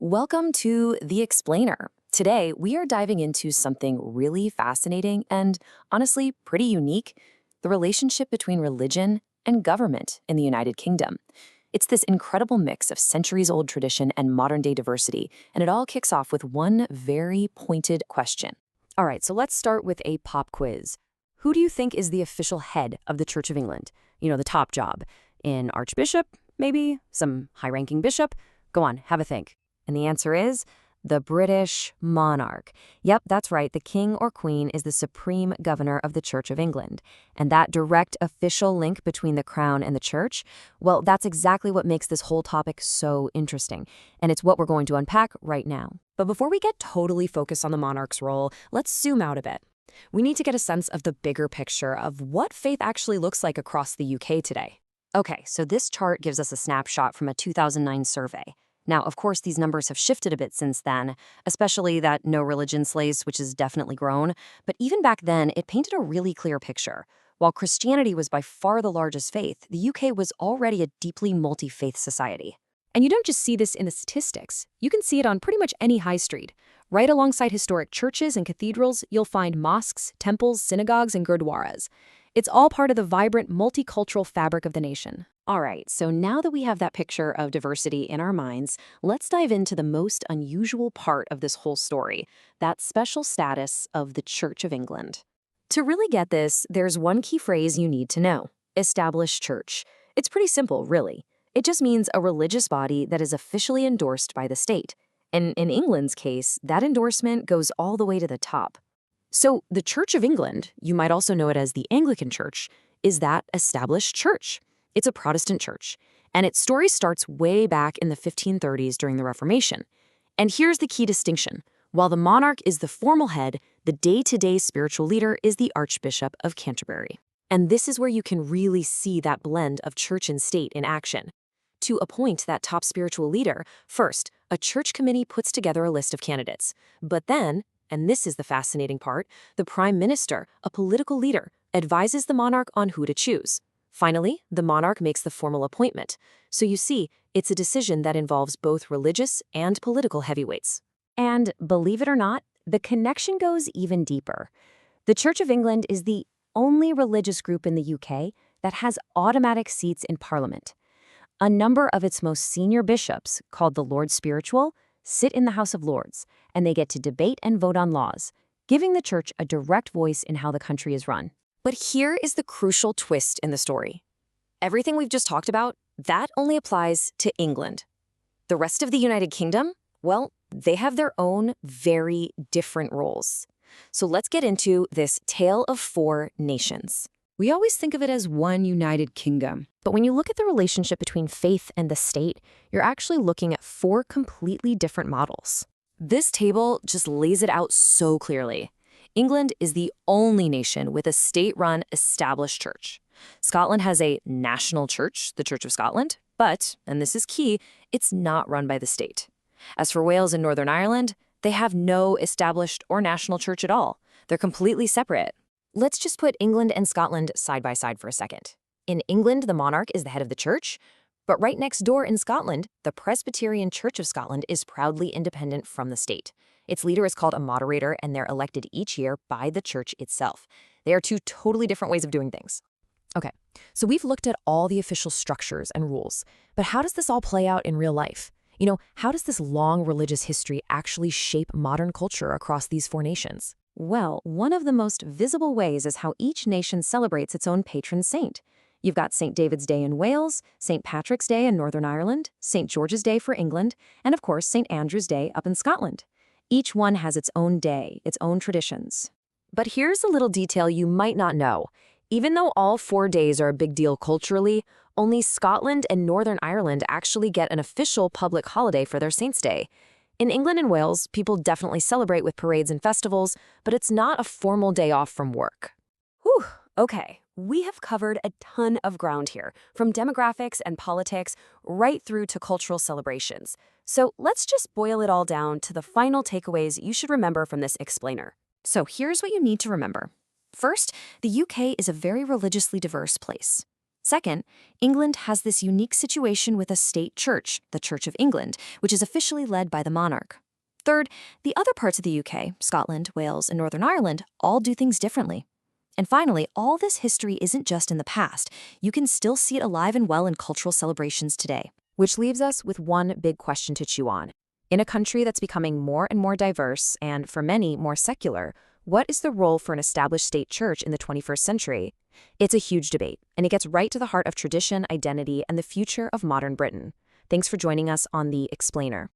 Welcome to The Explainer. Today, we are diving into something really fascinating and honestly pretty unique: the relationship between religion and government in the United Kingdom. It's this incredible mix of centuries old tradition and modern day diversity, and it all kicks off with one very pointed question. All right, so let's start with a pop quiz. Who do you think is the official head of the Church of England? You know, the top job. An archbishop, maybe? Some high ranking bishop? Go on, have a think. And the answer is the British monarch. Yep, that's right. The king or queen is the supreme governor of the Church of England. And that direct official link between the crown and the church, well, that's exactly what makes this whole topic so interesting. And it's what we're going to unpack right now. But before we get totally focused on the monarch's role, let's zoom out a bit. We need to get a sense of the bigger picture of what faith actually looks like across the UK today. Okay, so this chart gives us a snapshot from a 2009 survey. Now, of course, these numbers have shifted a bit since then, especially that no religion slice, which has definitely grown. But even back then, it painted a really clear picture. While Christianity was by far the largest faith, the UK was already a deeply multi-faith society. And you don't just see this in the statistics. You can see it on pretty much any high street. Right alongside historic churches and cathedrals, you'll find mosques, temples, synagogues, and gurdwaras. It's all part of the vibrant, multicultural fabric of the nation. All right, so now that we have that picture of diversity in our minds, let's dive into the most unusual part of this whole story: that special status of the Church of England. To really get this, there's one key phrase you need to know: established church. It's pretty simple, really. It just means a religious body that is officially endorsed by the state. And in England's case, that endorsement goes all the way to the top. So the Church of England, you might also know it as the Anglican Church, is that established church. It's a Protestant church, and its story starts way back in the 1530s during the Reformation. And here's the key distinction. While the monarch is the formal head, the day-to-day spiritual leader is the Archbishop of Canterbury. And this is where you can really see that blend of church and state in action. To appoint that top spiritual leader, first, a church committee puts together a list of candidates. But then, and this is the fascinating part, the prime minister, a political leader, advises the monarch on who to choose. Finally, the monarch makes the formal appointment. So you see, it's a decision that involves both religious and political heavyweights. And believe it or not, the connection goes even deeper. The Church of England is the only religious group in the UK that has automatic seats in Parliament. A number of its most senior bishops, called the Lords Spiritual, sit in the House of Lords, and they get to debate and vote on laws, giving the church a direct voice in how the country is run. But here is the crucial twist in the story. Everything we've just talked about, that only applies to England. The rest of the United Kingdom, well, they have their own very different roles. So let's get into this tale of four nations. We always think of it as one united kingdom. But when you look at the relationship between faith and the state, you're actually looking at four completely different models. This table just lays it out so clearly. England is the only nation with a state-run established church. Scotland has a national church, the Church of Scotland, but, and this is key, it's not run by the state. As for Wales and Northern Ireland, they have no established or national church at all. They're completely separate. Let's just put England and Scotland side by side for a second. In England, the monarch is the head of the church, but right next door in Scotland, the Presbyterian Church of Scotland is proudly independent from the state. Its leader is called a moderator, and they're elected each year by the church itself. They are two totally different ways of doing things. Okay, so we've looked at all the official structures and rules, but how does this all play out in real life? You know, how does this long religious history actually shape modern culture across these four nations? Well, one of the most visible ways is how each nation celebrates its own patron saint. You've got St. David's Day in Wales, St. Patrick's Day in Northern Ireland, St. George's Day for England, and of course St. Andrew's Day up in Scotland. Each one has its own day, its own traditions. But here's a little detail you might not know. Even though all 4 days are a big deal culturally, only Scotland and Northern Ireland actually get an official public holiday for their Saints' Day. In England and Wales, people definitely celebrate with parades and festivals, but it's not a formal day off from work. Whew, okay. We have covered a ton of ground here, from demographics and politics right through to cultural celebrations. So let's just boil it all down to the final takeaways you should remember from this explainer. So here's what you need to remember. First, the UK is a very religiously diverse place. Second, England has this unique situation with a state church, the Church of England, which is officially led by the monarch. Third, the other parts of the UK, Scotland, Wales, and Northern Ireland, all do things differently. And finally, all this history isn't just in the past. You can still see it alive and well in cultural celebrations today. Which leaves us with one big question to chew on. In a country that's becoming more and more diverse and, for many, more secular, what is the role for an established state church in the 21st century? It's a huge debate, and it gets right to the heart of tradition, identity, and the future of modern Britain. Thanks for joining us on The Explainer.